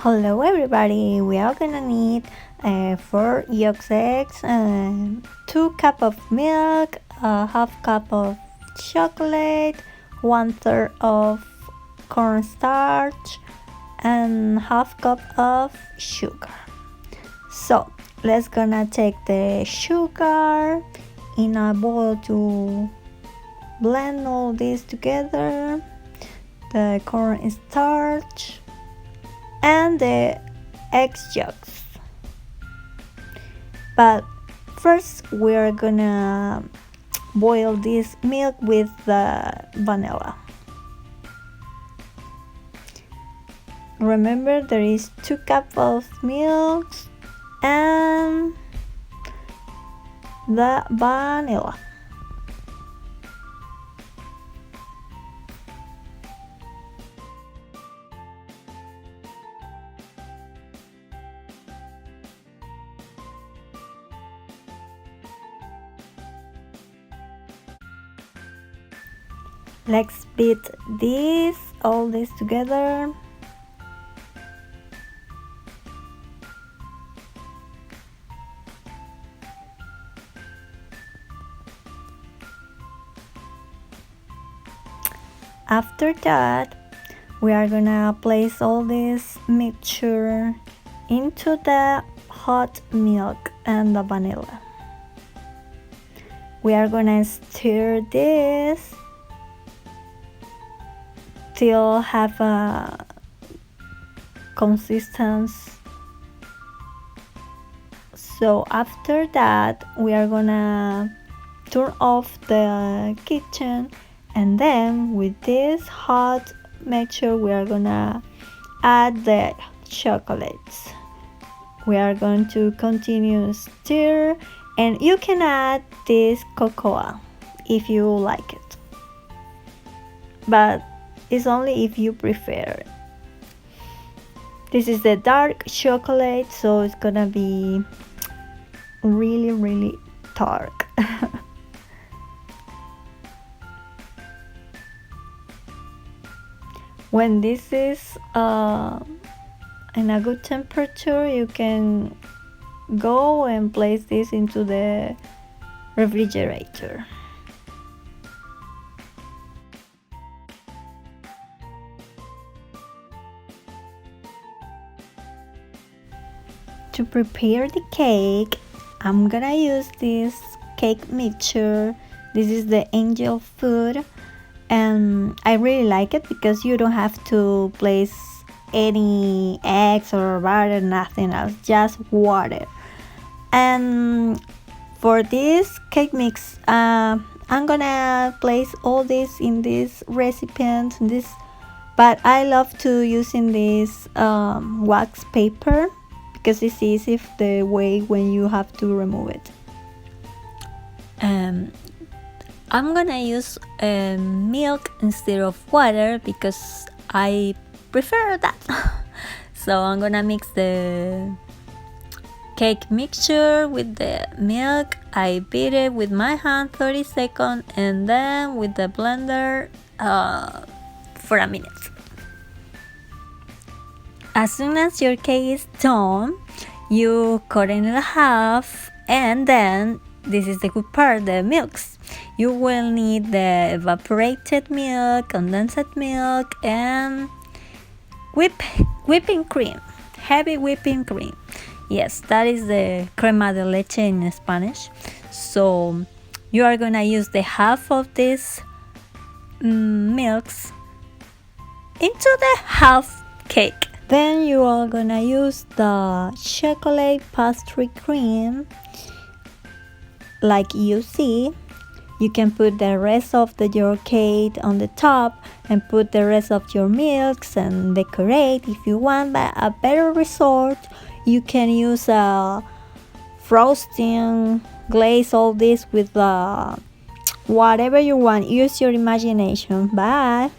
Hello everybody, we are gonna need 4 yolk eggs, 2 cups of milk, a half cup of chocolate, 1/3 of cornstarch, and half cup of sugar. So let's gonna take the sugar in a bowl to blend all this together, the cornstarch and the egg yolks. But first we're gonna boil this milk with the vanilla. Remember, there is 2 cups of milk and the vanilla. Let's beat all this together. After that, we are gonna place all this mixture into the hot milk and the vanilla. We are gonna stir this till have a consistency. So after that, we are gonna turn off the kitchen, and then with this hot mixture we are gonna add the chocolates. We are going to continue stir, and you can add this cocoa if you like it, but it's only if you prefer. This is the dark chocolate, so it's gonna be really dark. When this is in a good temperature, you can go and place this into the refrigerator. To prepare the cake, I'm gonna use this cake mixture. This is the angel food, and I really like it because you don't have to place any eggs or butter, nothing else, just water. And for this cake mix, I'm gonna place all this in this recipient, but I love to using this wax paper because it's easy the way when you have to remove it. I'm gonna use milk instead of water because I prefer that. So I'm gonna mix the cake mixture with the milk. I beat it with my hand 30 seconds, and then with the blender for a minute. As soon as your cake is done, you cut it in half, and then this is the good part, the milks. You will need the evaporated milk, condensed milk, and whipping cream, heavy whipping cream. Yes, that is the crema de leche in Spanish. So you are gonna use the half of this milks into the half cake. Then you are gonna use the chocolate pastry cream like you see. You can put the rest of your cake on the top and put the rest of your milks and decorate if you want. But a better resort, you can use a frosting, glaze all this with whatever you want. Use your imagination. Bye.